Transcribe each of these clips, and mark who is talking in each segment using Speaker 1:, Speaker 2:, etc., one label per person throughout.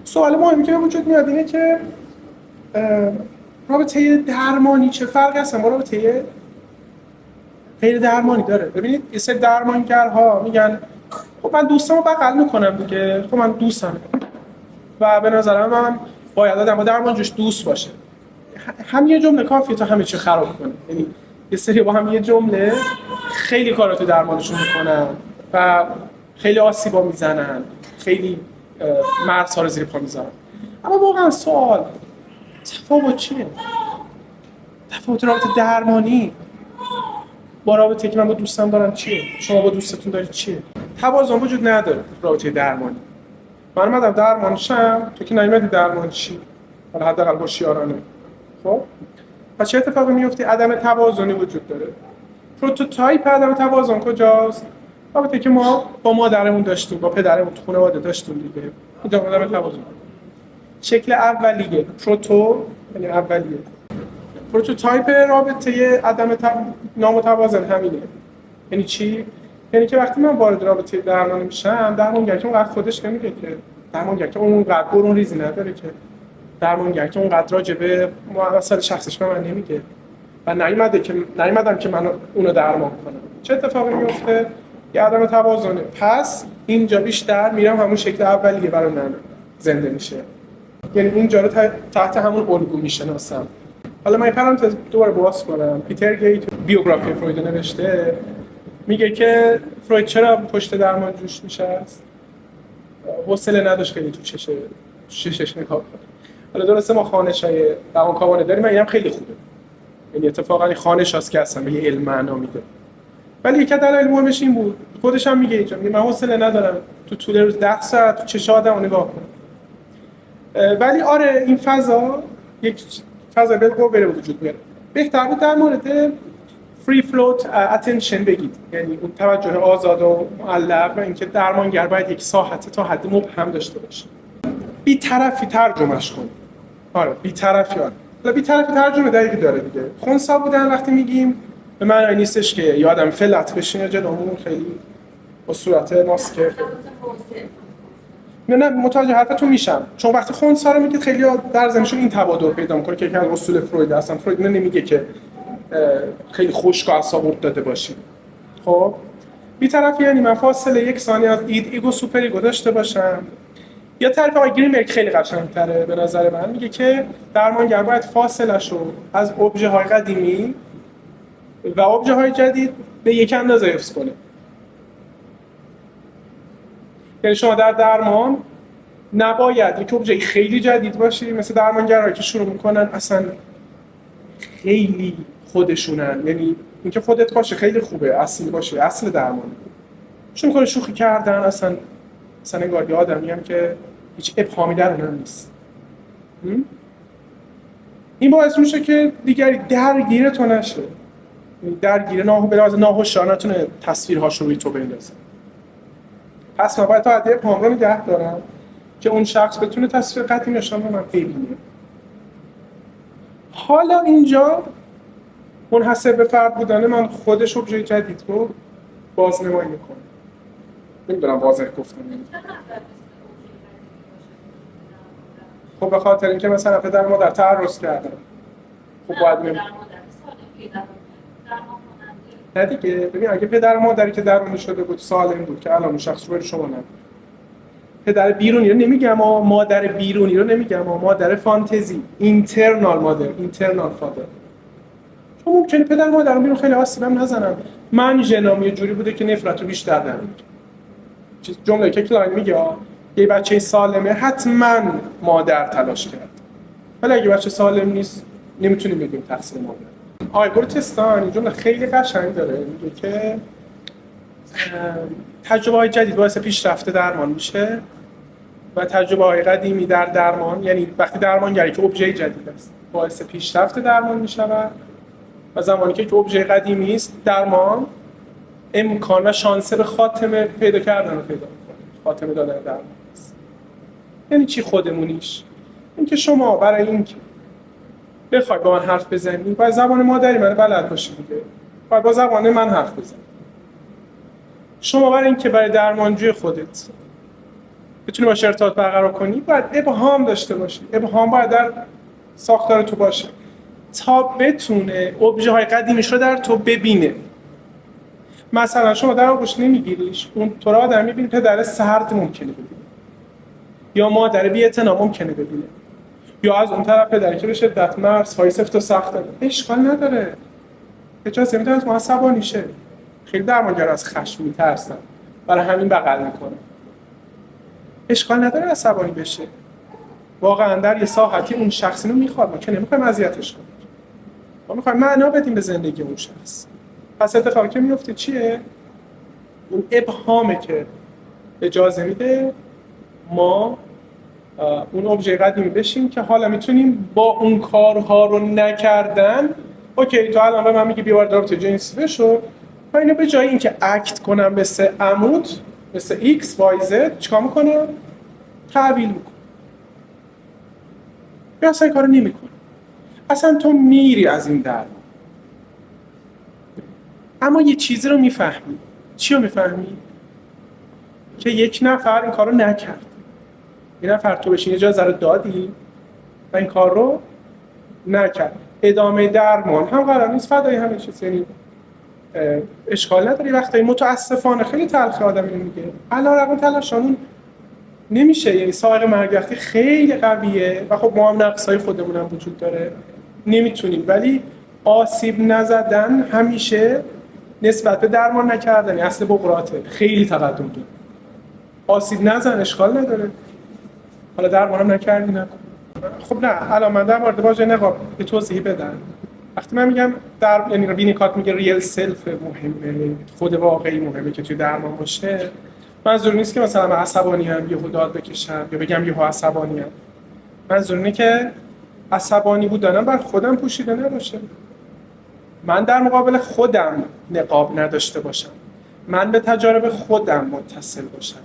Speaker 1: سوال مهمی که به وجود میاد اینه که رابطه درمانی چه فرقی هست با رابطه غیر درمانی داره. ببینید یه سری درمانگرها میگن خب من دوستامو بغل میکنم دیگه، خب من دوستم و به نظر من باید آدم با درمانجوش دوست باشه. هم یه جمله کافیه تا همه چی خراب کنه. یعنی یه سری با هم یه جمله خیلی کارا تو درمانشون میکنن و خیلی آسیبا میزنن، خیلی مرزها رو زیر پا میذارن. اما واقعا سوال تفاوت چیه؟ تفاوت رابطه درمانی با رابطه که من با دوستم دارم چیه؟ شما با دوستتون دارید چیه؟ توازن وجود نداره رابطه درمانی. من اومدم درمان شم، تو که نیومدی درمان چی؟ حالا حداقل هوشیارانه. خب پس چه اتفاقی میفته؟ عدم توازنی وجود داره. پروتوتایپ عدم توازن کجاست؟ رابطه که ما با مادرمون داشتیم، با پدرمون تو خانواده داشتیم دیگه. این عدم توازن. شکل اولیه یعنی اولیه. پروتوتایپ رابطه نامتوازن همینه. یعنی چی؟ یعنی که وقتی من وارد رابطه درمانی میشم، درمانگر که اونقدر خودش نمیگه که درمانگر که اونقدر برون ریزی نداره که درمانگر که اونقدر راجع به مسائل شخصش به من نمیگه و نیومدم که من اونو درمان کنم. چه اتفاقی میفته؟ یه عدم توازنه. پس اینجا بیشتر میرم همون شکل اولیه برای من زنده میشه. یعنی اینجا رو تحت همون الگو میشناسم. حالا من پرانتز دوباره باز کنم. پیتر گیت بیوگرافی فروید نوشته، میگه که فروید چرا پشت درمانجوش نشست؟ حوصله نداشت خیلی تو چشش نگاه کنه. حالا درسته ما خانشای روانکاوانه داریم، اینم خیلی خوبه. یعنی اتفاقا خانش هست که اصلا به یه علم معنا میده. ولی یک دلایل مهمش این بود. خودش هم میگه اینجا، من حوصله ندارم تو طول روز 10 ساعت تو چش آدمو نگاه کنم. ولی آره این فضا یک فضا بالقوه به وجود میاره. بهتر بود در مورد فری فلوت اتنشن بگید، یعنی اون توجه آزاد و معلق و اینکه درمانگر باید یک ساحت تا حد مبهم داشته باشه. بی‌طرفی ترجمهش کن. آره بی‌طرفی. حالا بی‌طرفی ترجمه دقیقی داره دیگه. خنثی بودن وقتی میگیم به معنی نیستش که یه آدم فلت بشینه جلومون خیلی با صورت ماسکه. نه متوجه حرفتون میشم، چون وقتی خنثی رو میگید خیلی در ذهنشون این تبادر پیدا میکنه که یکی از اصول فروید هستن. فروید نمیگه که خیلی خشک و اعصاب داده باشید. خب بی‌طرفی یعنی من فاصله یک ثانیه از ایگو سوپر ایگو داشته باشم. یا تعریف آقای گرینبرگ خیلی قشنگ‌تره به نظر من، میگه که درمانگر باید فاصله‌شو از ابژه‌های قدیمی و ابژه‌های جدید به یک اندازه حفظ کنه. یعنی شما در درمان نباید یک ابژه خیلی جدید باشی، مثل درمانگرایی که شروع میکنن اصلا خیلی خودشونن، یعنی اینکه خودت باشه خیلی خوبه، اصلی باشه، اصل درمان. چون میکنه شوخی کردن، اصلا انگار یه آدمی هم که هیچ ابهامی در اونم نیست. این باعث میشه که دیگری درگیر تو نشه، درگیر به لحاظ ناهوشیار نتونه تصویرهاش رو روی تو بندازه. پس من باید تا حد ابهام رو نگه دارم که اون شخص بتونه تصویر قطعی نشان به من ببینه. حالا اینجا منحصر به فرد بودن من خودش ابژه جدید رو بازنمایی میکنه. نمیدونم واضح گفتم. خب به خاطر اینکه مثلا پدر مادر تعرض کردن، خب باید نه دیگه. ببین اگه پدر مادری که درمانی شده بود سالم بود که الان شخص رو شما نبود، پدر بیرونی رو نمیگم اما مادر بیرونی رو نمیگم اما مادر فانتزی، اینترنال مادر، اینترنال فادر، چون ممکنه پدر مادر بیرون خیلی آسیبم نزنن. من ژنام یه جوری بوده که نفرت رو بیشتر دارم. جمله که کلاین میگه یه بچه سالمه حتما مادر تلاش کرد، ولی اگه بچه سالم نیست نمیتونیم بگیم تقصیر مادر. آیگور تستان این جمله خیلی قشنگ داره، میگه که تجربه‌های جدید باعث پیشرفت درمان میشه و تجربه‌های قدیمی در درمان، یعنی وقتی درمانگری که ابژه جدید است باعث پیشرفت درمان میشود و زمانی که ابژه قدیمی است درمان امکان و شانس به خاتمه پیدا کردن رو پیدا می‌کنه. خاتمه دادن درمان است. یعنی چی خودمونیش؟ اینکه شما برای اینکه بخوای با من حرف بزنی باید زبان مادری من بلد باشی دیگه. باید با زبان من حرف بزنی. شما برای اینکه برای درمانجوی خودت بتونی باشه ارتباط برقرار کنی باید ابهام داشته باشی. ابهام باید در ساختار تو باشه تا بتونه ابژه های قدیمیش رو در تو ببینه. مثلا شما در آغوش نمیگیریش، اون تو را آدم میبینی پدر سرد ممکنه ببینه یا مادر بی‌اعتنا ممکنه ببینه یا از اون طرف پدری که به شدت مرزهای سفت و سخت داره. اشکال نداره، اجازه میده از ما عصبانی شه. خیلی درمانگر از خشم میترسن برای همین بغل میکنه. اشکال نداره عصبانی بشه، واقعا در یه ساحتی اون شخصی رو میخواد، ما که نمیخوایم اذیتش کنیم، ما میخوایم معنا بدیم به زندگی اون شخص. پس اتفاقی که میفته چیه؟ اون ابهامه که اجازه میده ما اون ابژه قدیمی بشیم که حالا میتونیم با اون کارها رو نکردن. اوکی تو الان به من میگی بیا وارد رابطه جنسی بشو، من اینو به جای اینکه اکت کنم مثل عمود مثل ایکس وای زد چیکار میکنم؟ تحویل میکنم یا اصلا این کارو نمیکنم. اصلا تو میری از این در، اما یه چیزی رو میفهمی. چی رو میفهمی؟ که یک نفر این کار رو نکرد، یه نفر تو بشین اجازه رو دادی و این کار رو نکرد. ادامه درمان هم قرار نیست فدای همه چیز، یعنی اشکال نداری. وقتی متاسفانه خیلی تلخ آدم اینو میگه علیرغم تلاشمون نمیشه، یعنی سائق مرگ وقتی خیلی قویه و خب ما هم نقصای خودمون هم وجود داره نمیتونیم، ولی آسیب نزدن همیشه نسبت به درمان نکردن اصل بقراطه، خیلی تقدم داره. آسیب نزن اشکال نداره، حالا درمانم نکردی نکن. خب نه الان من در مورد واژه نقاب یه توضیحی بدم. وقتی من میگم یعنی وینیکات میگه ریل سلف مهمه، خود واقعی مهمه که توی درمان باشه، منظور نیست که مثلا من عصبانی ام یهو داد بکشم یا بگم یهو عصبانی ام. منظور اینه که عصبانی بودنم بر خودم پوشیده نباشه، من در مقابل خودم نقاب نداشته باشم، من به تجارب خودم متصل باشم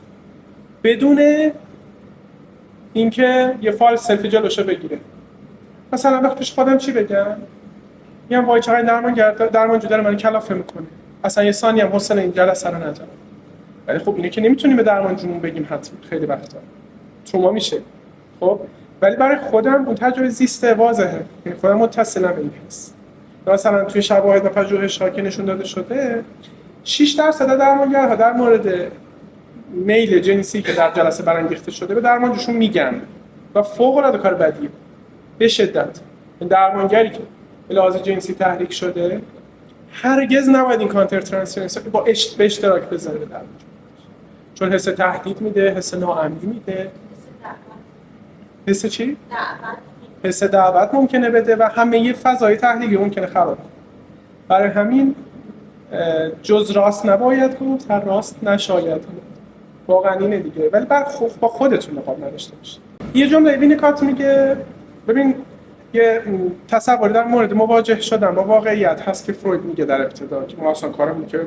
Speaker 1: بدون اینکه یه فال سلفی جلوشو بگیره. مثلا وقتی پیش خودم چی بگم؟ میگم وای چقدر درمانجو داره من کلافه میکنه، اصلا یه ثانیه هم حوصله این جلسه رو ندارم. ولی خب اینه که نمیتونیم به درمانجومون بگیم حتما، خیلی وقتا تروما میشه. خب ولی برای خودم اون تجربه زیسته واضحه، یعنی خودم متصلم به این حس. مثلا توی شواهد و پژوهش‌ها که نشون داده شده 6% درمانگرها در مورد میل جنسی که در جلسه برانگیخته شده به درمانجوشون میگن و فوق‌العاده کار بدیه به شدت. این درمانگری که به لحاظ جنسی تحریک شده هرگز نباید این کانتر ترانسفرنس با به اشتراک بذاره در چون حس تهدید میده، حس ناامنی میده، حس چی؟ حس دعوت ممکنه بده و همه فضای تحلیلی ممکنه خراب کنه. برای همین جز راست نباید گفت، هر راست نشاید گفت. واقعا اینه دیگه. ولی با خودتون نقاب نداشته باشید. یه جمله وینیکات میگه ببین یه تصوری در مورد مواجه شدن با واقعیت هست که فروید میگه در ابتدا که ما اصلا کارمون که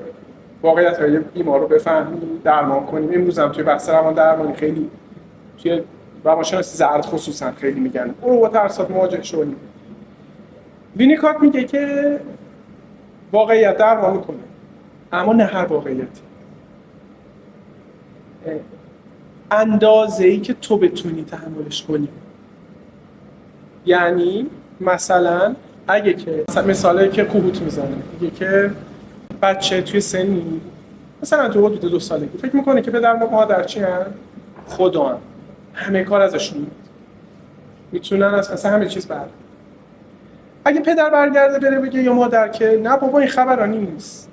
Speaker 1: واقعیت‌های بیمار رو بفهمیم درمان کنیم. امروز هم توی بحث روان درمانی خیلی توی روانشناسی زرد خصوصا خیلی میگن برو با ترسات مواجه شو. وینیکات میگه که واقعیت درمان میکنه اما نه هر واقعیتی. اندازه‌ای که تو بتونی تحملش کنی. یعنی مثلا اگه که مثالی که کوبوت میزنه میگه که بچه توی سنی مثلا تو حدود 2 سالگی فکر میکنه که پدر و مادر چی هن؟ خدا هم. همه کار ازشون میاد میتونن اصلا همه چیز برد. اگه پدر برگرده بره بگه یا مادر که نه بابا این خبرانی نیست،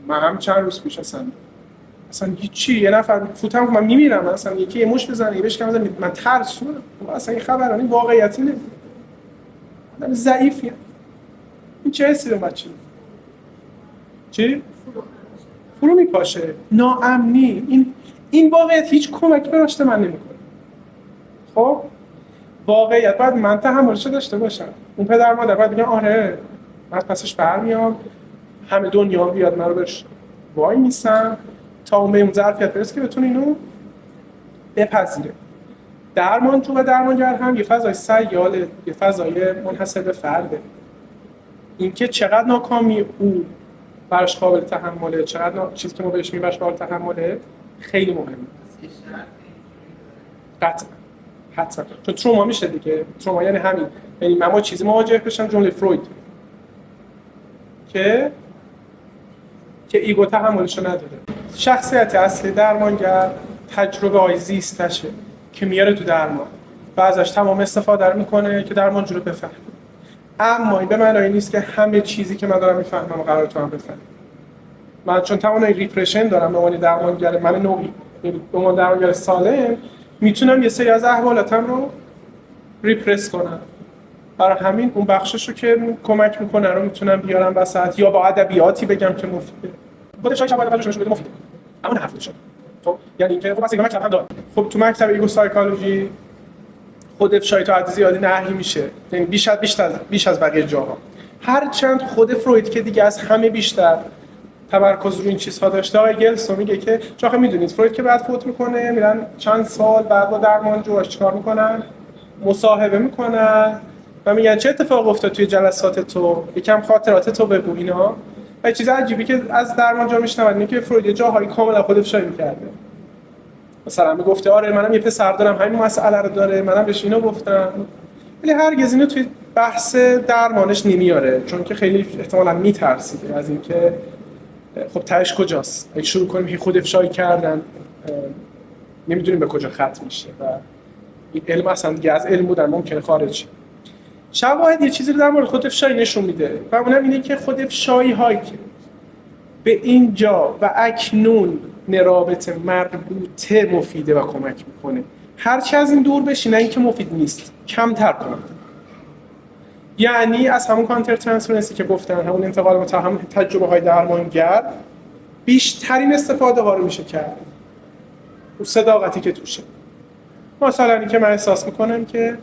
Speaker 1: من هم چند روز پیش اصلا هیچی یه نفر فوتم من میمیرم، اصلا یکی یه مش بزنه بهش که من ترسونم، اصلا این خبرانی واقعیتی نیست، من ضعیفیم. این چه حسی رو بچه چی؟ فرو میپاشه، ناامنی. این واقعیت هیچ کمکی به رشد من نمیکنه. خب واقعیت باید من تحملش داشته باشم. اون پدر مادر باید بگن آره من پسش برمیام، همه دنیا بیاد من رو برش وای میسم تا اون به اون ظرفیت برسه که بتونه اینو بپذیره. درمانجو و درمانگر هم یه فضای سیاله، یه فضای منحصر به فرده. اینکه چقدر ناکامی او براش قابل تحمله، چقدر چیزی که ما بهش میگیم براش قابل تحمله خیلی مهمه. قطعا حتما، چون تروما میشه دیگه. تروما یعنی همین، یعنی من با چیزی مواجه بشم، جمله فروید که ایگو تحملش نداره. شخصیت اصلی درمانگر تجربه های زیستشه که میاره تو درمان و ازش تمام استفاده رو میکنه که درمانجو رو بفهمه. اما این به معنی نیست که همه چیزی که من دارم میفهمم قراره تو هم بفهمم. من چون توانایی ریپرشن دارم به عنوان درمانگر، من نوعی به عنوان درمانگر سالم میتونم یه سری از احوالاتم رو ریپرس کنم. برای همین اون بخشش رو که کمک میکنه رو میتونم بیارم وسط، یا با ادبیاتی بگم که مفیده. خودش شاید اولش نشون بده مفیده، اما نه حرف شد. خب یعنی اینکه خب اصلا مکتب هم داره. خب تو مکتب ایگو سایکولوژی خود افشای تا حد زیادی نهی میشه، یعنی بیش از بقیه جاها. هرچند خود فروید که دیگه از همه بیشتر تمرکز روی این چیزها داشته، آقای گلسو میگه که چون میدونید فروید که بعد فوت میکنه، میرن چند سال بعد با درمانجوش چیکار میکنن؟ مصاحبه میکنن و میگن چه اتفاق افتاد توی جلسات تو، یکم خاطرات تو بگو اینا. و چیز عجیبی که از درمانجو میشنون اینه که فروید یه جاهایی کاملا خود افشایی میکرده. مثلا میگفته آره منم یه پسر دارم همین مسئله رو داره، منم بهش اینو گفتم، ولی هرگز اینو توی بحث درمانش نمیاره، چون که خیلی احتمالاً میترسیده از اینکه خب تهش کجاست. اگه شروع کنیم هی خود افشایی کردن نمیدونیم به کجا ختم میشه و این علم اصلا دیگه از علم بودن ممکنه خارج شه. شواهد یه چیزی رو در مورد خود افشایی نشون میده و اونم اینه که خود افشایی هایی که به اینجا و اکنون رابطه مربوطه مفیده و کمک میکنه، هرچی از این دور بشی نه اینکه مفید نیست، کمتر کنه. یعنی از همون کانتر ترانسفرنسی که گفتن، همون انتقال متهم تجربه های درمانگر، بیشترین استفاده ها رو میشه کرد اون صداقتی که توشه. مثلا اینکه من احساس میکنم که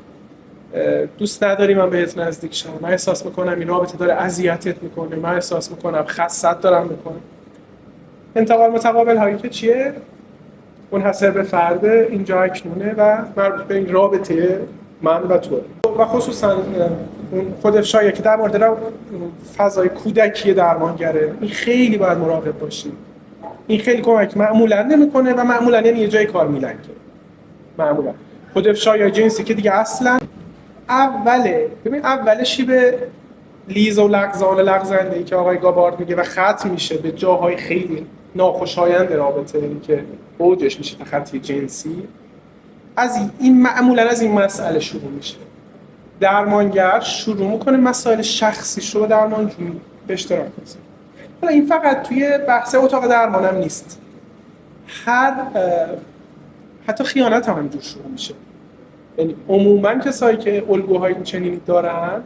Speaker 1: دوست نداری من بهت نزدیک شم، من احساس میکنم این رابطه داره اذیتت میکنه، من احساس میکنم خست دارم میکنه. انتقال متقابل هایی که چیه؟ منحصر به فرد، اینجا اکنونه و مربوط به این رابطه من و تو. و خصوصا اون خود افشایی که در مورد فضای کودکی درمانگره، این خیلی باید مراقب باشیم. این خیلی کمک معمولا نمیکنه و معمولا یعنی یه جای کار میلنگه. معمولا خود افشای جنسی که دیگه اصلا اولشی به لیز و لغزنده ای که آقای گابارد میگه و ختم میشه به جاهای خیلی ناخوشایند رابطه، این که اوجش میشه تخطی جنسی. معمولا از این مسئله شروع میشه. درمانگر شروع میکنه مسائل شخصیش رو درمانجو به اشتراک میذاره. حالا این فقط توی بحث اتاق درمان هم نیست، حتی خیانت هم همینجور شروع میشه. یعنی عموما کسایی که الگوهای چنینی دارن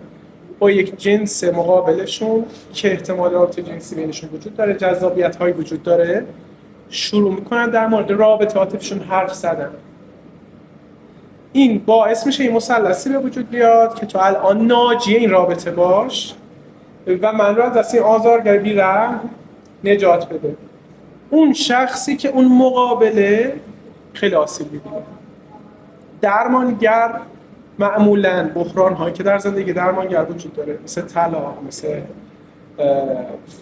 Speaker 1: با یک جنس مقابلشون که احتمال رابطه جنسی بینشون وجود داره، جذابیت‌هایی وجود داره، شروع میکنن در مورد رابطه عاطفیشون حرف زدن. این باعث میشه این مثلثی به وجود بیاد که تو الان ناجی این رابطه باش و من رو از دست این آزارگر بی‌رحم نجات بده. اون شخصی که اون مقابله خیلی آسیب می‌بینه. درمانگر معمولاً بحران‌هایی که در زندگی درمانگر وجود داره، مثل طلاق، مثل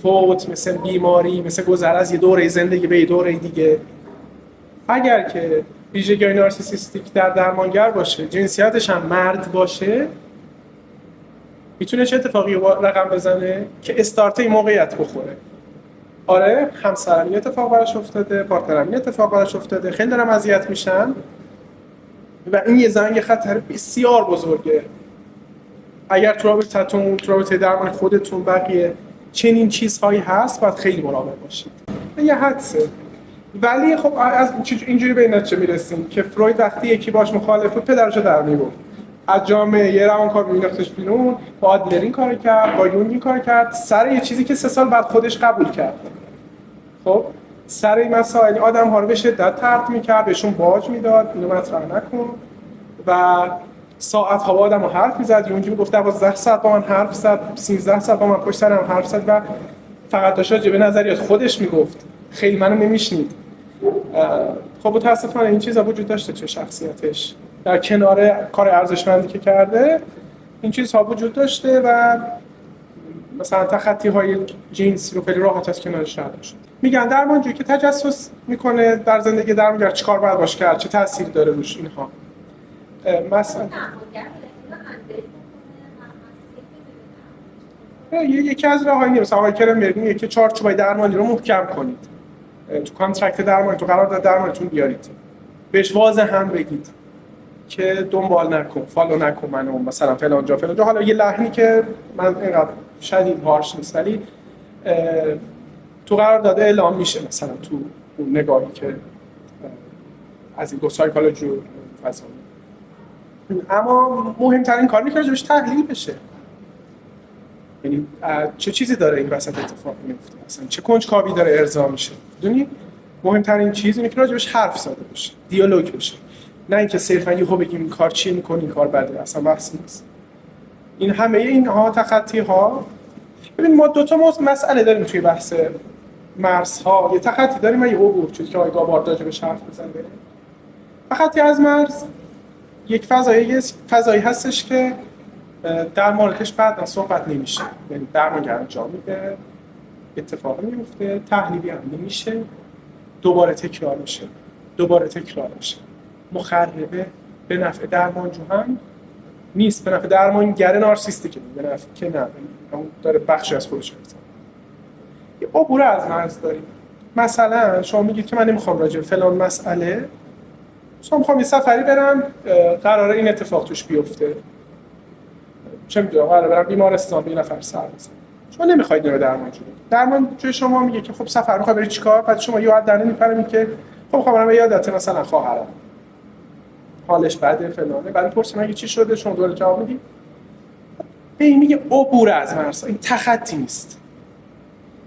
Speaker 1: فوت، مثل بیماری، مثل گذر از یه دوره زندگی به یه دوره دیگه، اگر که ویژگی‌های نارسیسیستیک در درمانگر باشه، جنسیتش هم مرد باشه، میتونه چه اتفاقی رقم بزنه که استارت این موقعیت بخوره. آره همسرم این اتفاق براش افتاده، پارتنرم این اتفاق براش افتاده، خیلی دارم اذیت میشم و این یه زنگ خطر بسیار بزرگه. اگر تو رابطه درمان خودتون بقیه چنین چیزهایی هست، باید خیلی مراقب باشید. یه حدسه. ولی خب از اینجوری به این نتیجه میرسیم که فروید وقتی یکی باش مخالف بود، پدرشو در می‌آورد. از جامعه یه روانکاو می‌انداختش بیرون، با آدلر این کار کرد، با یونگ این کار کرد، سر یه چیزی که 3 سال بعد خودش قبول کرد. خب سر این مسائل آدم‌ها رو به شدت طرد می‌کرد، بهشون باج میداد، اینو مطرح نکن و ساعت‌ها با آدم‌ها حرف می‌زد. یونگ میگفت 12 ساعت با من حرف زد، 13 ساعت با من پشت سرم حرف زد و فقط داشت راجع به نظریات خودش میگفت، خیلی منو نمیشنید. خب متاسفانه این چیزا وجود داشته توی شخصیتش، در کنار کار ارزشمندی که کرده این چیزها وجود داشته و مثلا تخطی‌های جنسی رو خیلی راحت از کنارش رد شد. میگن درمانجویی که تجسس میکنه در زندگی درمانگر چیکار باید باش کرد، چه تأثیری داره روش اینها. مثلا یکی از راه‌های مثلا آقای کرمبرگ میگه که چارچوبای درمانی رو محکم کنید، تو کانترکت درمانی، تو قرارداد درمانیتون بیارید، بهش واضحاً بگید که دنبال نکن، فالو نکن منو، مثلا فلان جا. حالا یه لحنی که من اینقدر شدید هارش نیست، ولی تو قرارداد اعلام میشه، مثلا تو اون نگاهی که از این دو سایکولوژی و فضا. اما مهمترین کاری که راجبش تحلیل بشه، یعنی چه چیزی داره این وسط اتفاق میفته، مثلا چه کنجکاوی داره ارضا میشه. میدونی مهمترین چیز اینه که راجبش حرف زده بشه، دیالوگ بشه، نه اینکه صرفا یهو بگیم این کار چی میکنی، این کار بده، اصلا بحث نیست. این همه اینها تخطی ها. ببین ما دو تا مسئله داریم توی بحث مرزها، یه تخطی داریم و یه عبور، چیزی که آقای گابارد راجبش حرف بزنه. تخطی از مرز یک فضایی هستش که در موردش بعداً صحبت نمیشه، یعنی درمانگر انجام میده، اتفاقی میفته، تحلیلی هم نمیشه، دوباره تکرار میشه، مخربه، به نفع درمانجو هم نیست، به نفع درمانگر نارسیستیکه، به نفع که نه، اون داره بخشی از خودش میزنه. یه عبور از مرز داریم. مثلا شما میگید که من نمیخوام راجع به فلان مسئله، شما میخوام یه سفری برم، قراره این اتفاق توش بیفته، چه میدونم قراره برم بیمارستان، یه نفر سر بزنه، شما نمیخواید اینو درمانجو شما میگه که خب سفر میخوای بری چیکار، بعد شما یاد درنه میپرید که خب میخوام برم یادت مثلا خواهرم حالش بده فلانه، بعد پرسیم اگه چی شده، شما دوباره جواب میدید. این میگه عبور از مرز، این تخطی نیست.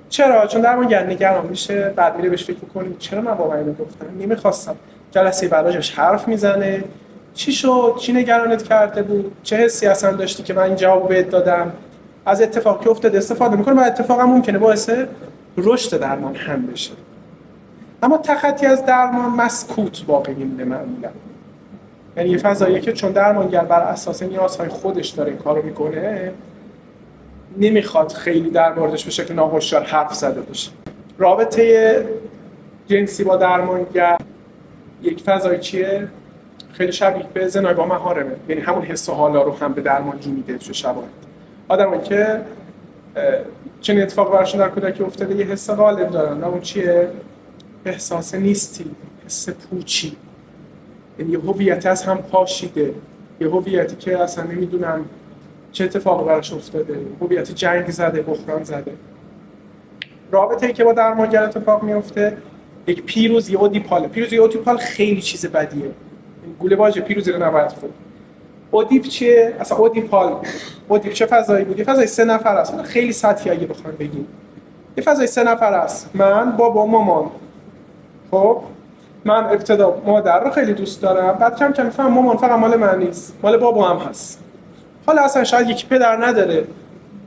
Speaker 1: چرا؟ چون درمانگر نگران میشه، بعد میره بهش فکر می‌کنه چرا من واقعا اینو گفتم، نمیخواستم. جلسه بعدش حرف میزنه، چی شد، چی نگرانت کرده بود، چه حسی اصلا داشتی که من این جواب بهت دادم، از اتفاقی که افتاده استفاده میکنه و اتفاقا ممکنه باعث رشد درمان هم بشه. اما تخطی از درمان مسکوت باقی میمونه معمولا، یعنی یه فضاییه که چون درمانگر بر اساس نیازهای خودش داره این کارو میکنه، نمیخواد خیلی در موردش به شکل ناهوشیار حرف زده بشه. رابطه جنسی با درمانگر یک فضایی چیه؟ خیلی شبیه به زنای با محارمه، یعنی همون حس و حالا رو هم به درمانجو میده. چه شباهت آدمایی که چنین اتفاق براشون در کودکی افتاده یه حس غالب دارن، اون چیه؟ احساس نیستی، حس پوچی، یعنی یه هویت از هم پاشیده، یه هویتی که اصلا نمیدونم چه اتفاقی براش افتاده، هویت جنگ زده، بحران زده. رابطه‌ای که با درمانگر اتفاق میفته یک پیروزی اودیپال. پیروزی اودیپال خیلی چیز بدیه، گوله باجه پیروزی رو نباید خورد. اودیپ چیه؟ اصلا اودیپ چه فضایی بود؟ یه فضای 3 نفر است. خیلی سطحی اگه بخوام بگیم یه فضای 3 نفر است، من، بابا، مامان. خب من ابتدا مادر رو خیلی دوست دارم، بعد کم کم میفهمم مامان فقط مال من نیست، مال بابا هم هست. حالا اصلا شاید یکی پدر نداره،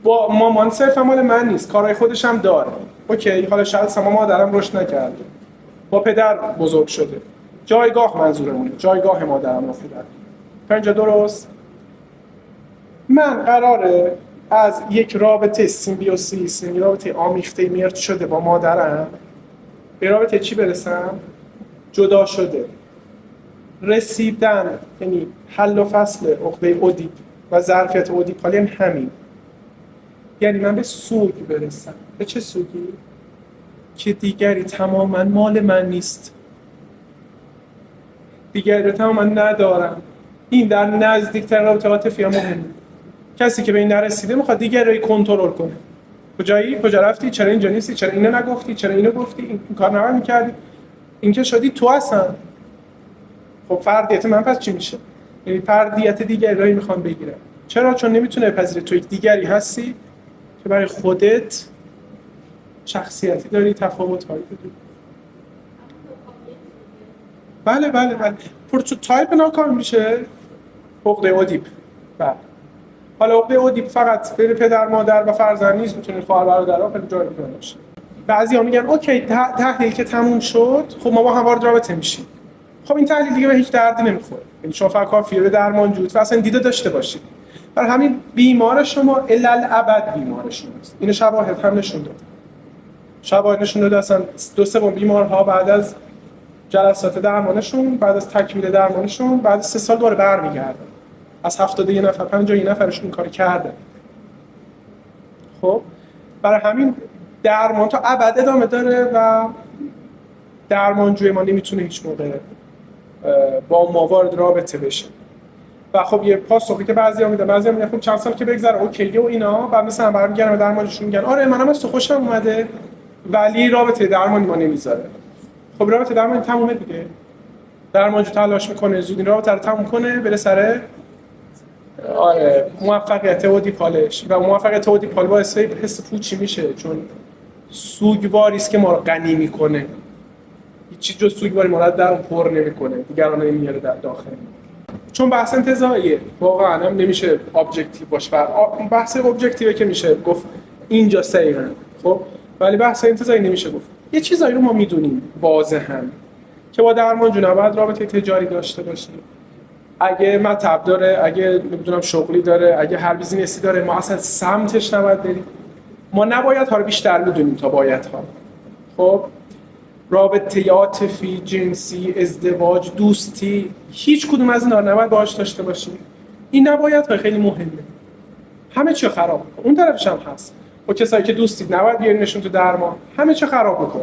Speaker 1: با مامان صرفا مال من نیست، کارهای خودش هم داره. اوکی، حالا شاید اصلا مادرم رشد نکرده، با پدر بزرگ شده. جایگاه منظورمونه، جایگاه مادرم و پدر. تا اینجا درست؟ من قراره از یک رابطه سیمبیوسیس، یک رابطه آمیخته مرد شده با مادرم، به رابطه چی برسم؟ جدا شده. رسیدن یعنی حل و فصل عقده اودیپ و ظرفیت اودیپالی هم همین. یعنی من به سوگ برسم. به چه سوگی؟ که دیگری تماما مال من نیست، دیگری رو تماما ندارم. این در نزدیکترین رابطه عاطفی مهمه. کسی که به این نرسیده میخواد دیگری رو کنترل کنه. کجا رفتی؟ چرا اینجا نیستی؟ چرا اینو نگفتی؟ چرا اینو گفتی؟ این کار نباید می‌کردی؟ این که شدی تو اصلا. خب فردیت من پس چی میشه؟ یعنی فردیت دیگری رو میخوام بگیرم. چرا؟ چون نمیتونه بپذیره تو یک دیگری هستی که برای خودت شخصیتی داری، تفاوت‌هایی داری. بله پروتوتایپ ناکام میشه عقده اودیپ. بله. حالا عقده اودیپ فقط بین پدر مادر و فرزند نیست، میتونه خواهر برادرها خیلی جای دیگه باشه. بعضیا میگن اوکی تحلیل که تموم شد، خب ما با هم وارد رابطه میشیم. خب این تحلیل دیگه به هیچ دردی نمیخوره. یعنی شما فقط کافیه به درمانجو و اصلا دیده داشته باشید. برای همین بیمار شما الالعبد بیمار شماست. اینو شواهد هم نشون داد. شواهد نشون داده اصلا 2/3 بیمارها بعد از جلسات درمانشون بعد از تکمیل درمانشون بعد از 3 سال دوباره برمیگردن. از 71 نفر 51 نفرشون این کار کردن. خب برای همین درمان تا ابد ادامه داره و درمانجوی ما نمیتونه هیچ موقع با ما وارد رابطه بشه. و خب یه پاسخی که بعضیا میگن خب چند سال که بگذره اوکیه و اینا، بعد مثلا برمیگردن درمانشون میگن آره منم از تو خوشم اومده ولی رابطه درمانی ما نمیذاره. خب رابطه درمانی تمومه دیگه. درمانجو تلاش میکنه زود این رابطه رو تموم کنه بره سر موفقیت و دیپالش و موفقیت و دیپال باعث حس پوچی میشه، چون سوگواری است که ما رو غنی میکنه. هیچ چیز جز سوگواری ما رو در پر نمیکنه، دیگران نمیاره در داخل. چون بحث انتزاعیه واقعا هم نمیشه ابجکتیو باشه. بحث ابجکتیوه که میشه گفت اینجا صحیحه، خب ولی بحث انتزاعی نمیشه گفت. یه چیزایی رو ما میدونیم واضحاً که با درمانجو نباید رابطه تجاری داشته باشیم. اگه مطب داره، اگه نمیدونم شغلی داره، اگه هر بیزینسی داره، ما اصلا سمتش نباید بریم. ما نباید ها رو بیشتر میدونیم تا باید ها. خب رابطه عاطفی، جنسی، ازدواج، دوستی، هیچ کدوم از اینا رو نباید باهاش داشته باشیم. این نباید ها خیلی مهمه. همه چی خراب می‌کنه. اون طرفش هم هست. و کسایی که دوستید نباید بیارینشون تو درمان، همه چی خراب می‌کنه.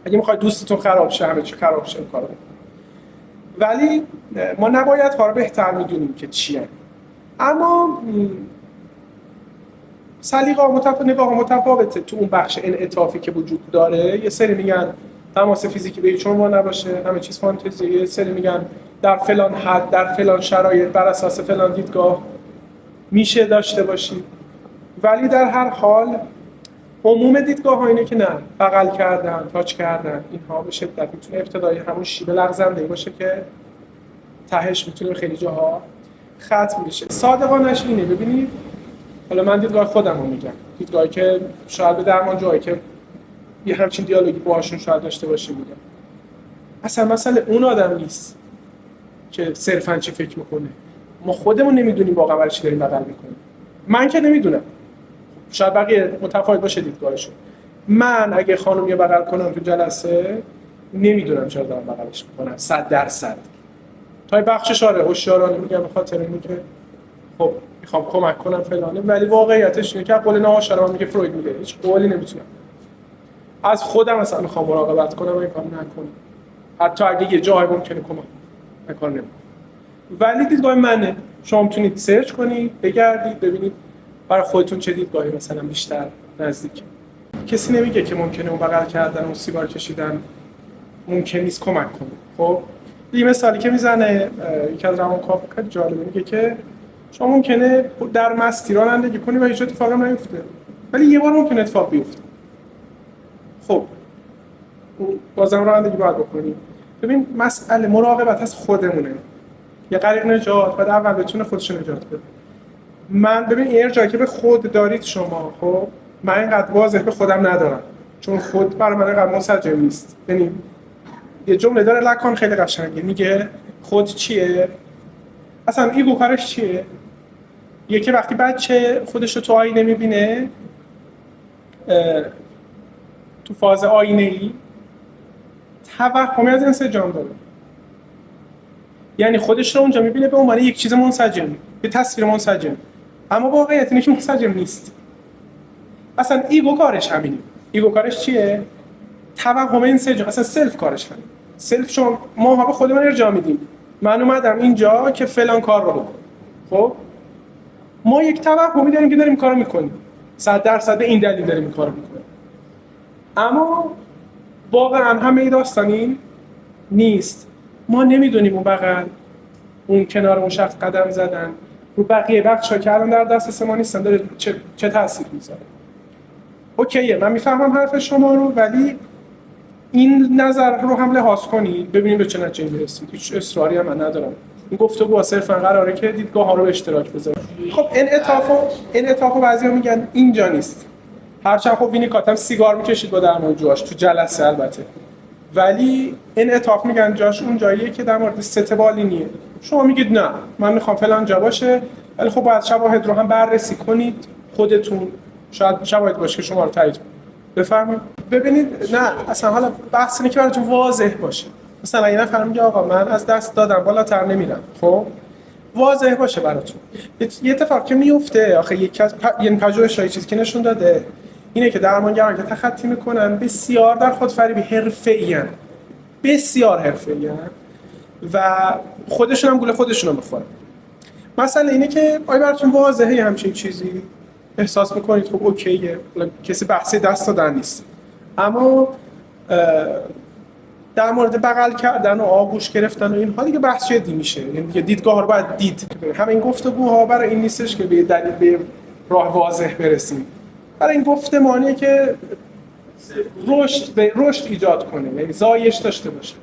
Speaker 1: اگه می‌خواید دوستتون خراب شه، همه چی خراب شه، کارو. ولی ما نباید ها رو بهتر میدونیم که چیه. اما سلیقه‌ها نگاه متفاوته تو اون بخش انعطافی که وجود داره. یه سری میگن تماس فیزیکی به هیچ عنوان نباشه، همه چیز فانتزیه. یه سری میگن در فلان حد، در فلان شرایط، بر اساس فلان دیدگاه میشه داشته باشی. ولی در هر حال عموم دیدگاه‌ها اینه که نه، بغل کردن، تاچ کردن، اینها به شدت میتونه ابتدای همون شیب لغزنده‌ای باشه که تهش میتونه خیلی جاها ختم بشه. صادقانه‌اش اینه. ببینید حالا من دیدگاه خودم رو میگم، دیدگاهی که شاید به درمانجوهایی که یه همچین دیالوگی باهاشون شاید داشته باشیم میگم. اصلا مسئله اون آدم نیست که صرفاً چی فکر میکنه. ما خودمون نمیدونیم واقعا برای چی داریم بغل میکنیم. من که نمیدونم، شاید بقیه متفاوت باشه دیدگاهشون. من اگه خانومی بغل کنم تو جلسه نمیدونم چرا دارم بغلش میکنم 100%. تا بخشش آره هوشیارانه میگم به خاطر اینکه خب میخوام کمک کنم فلانه، ولی واقعیتش اینه که قول ناهوشیارانه میگه فروید میگه هیچ قولی نمیتونم از خودم مثلا میخوام مراقبت کنم و این کارو نکنم، حتی اگه یه جایی ممکنه کمک نکنم. ولی دیدگاه منه. شما میتونید سرچ کنید، بگردید، ببینید برای خودتون چه دیدگاهی مثلا بیشتر نزدیکه. کسی نمیگه که ممکنه اون بغل کردن و سیگار کشیدن ممکن نیست کمک کنه. خب یه مثالی که میزنه یکی از روانکاوها خیلی جالبه، میگه که شما ممکنه در مستی رانندگی کنی و هیچ اتفاقی نیفته، ولی یه بار ممکنه اتفاق بیفته. خب بازم رانندگی باید بکنی. ببین مسئله مراقبت از خودمونه. یه غریق نجات باید اول بتونه خودش نجات بده. من ببین این ارجاعی که به خود دارید شما، خب من اینقدر واضح به خودم ندارم، چون خود برای من اینقدر منسجم نیست. یعنی یه جمله داره لکان خیلی قشنگه، میگه خود چیه؟ اصلا ایگو کارش چیه؟ یکی وقتی بچه خودش رو تو آینه میبینه، تو فاز آینه‌ای توهمی از انسجام داره. یعنی خودش رو اونجا میبینه به عنوان یک چیز منسجم، یه تصویر منسجم، اما واقعیت اینه که منسجم نیست. اصلا ایگو کارش همینه. ایگو کارش چیه؟ توهم انسجام. اصلا سلف کارش همینه. سلف شما ما به خودمون ارجاع میدیم. من اومدم اینجا که فلان کار رو بکنم. خب ما یک توهمی داریم که داریم کارو میکنیم. 100% به این دلیل داریم کارو میکنیم. اما واقعا همه داستان این نیست. ما نمیدونیم اون بغل، اون کنار اون شخص قدم زدن، رو بقیه بخشا که الان در دست ما نیستن داره چه تأثیر میذاره. اوکیه من میفهمم حرف شما رو، ولی این نظر رو هم لحاظ کنید ببینید به چه نتیجه‌ای میرسید. هیچ اصراری هم من ندارم. این گفتگو صرفا قراره که دیدگاه‌ها رو به اشتراک بذارم. خب انعطافو بعضیا میگن اینجا نیست. هرچند خب وینیکات هم سیگار میکشید با درمانجوهاش تو جلسه البته، ولی انعطاف میگن جاش اون جاییه که در مورد ست بالینیه. شما میگید نه من میخوام فلان جا باشه، ولی خب باید شواهد رو هم بررسی کنید خودتون. شاید شواهد باشه که شما رو تایید کنه. بفهمید. ببینید نه اصلا حالا بحث اینه که براتون واضح باشه. مثلا یه نفر میگه آقا من از دست دادم بالاتر نمیرم، خب واضح باشه براتون. یه اتفاق که میفته آخه یکی از یعنی پژوهش‌های چیزی که نشون داده اینه که درمانگران که تخطی میکنن بسیار در خودفریبی حرفه‌ای‌ان، بسیار حرفه‌ای‌ان و خودشون هم گول خودشون رو میخورن. مثلا اینه که آیا براتون واضحه همچین چیزی احساس میکنید خب اوکیه، کسی بحثی دست دادن نیست، اما در مورد بغل کردن و آغوش گرفتن و اینها دیگه بحث جدی میشه. یعنی دیگه دیدگاه رو باید دید. همین گفتگوها برای این نیستش که به دلیل به راه واضح برسیم، برای این گفتمانیه که رشد ایجاد کنه، یعنی زایش داشته باشه.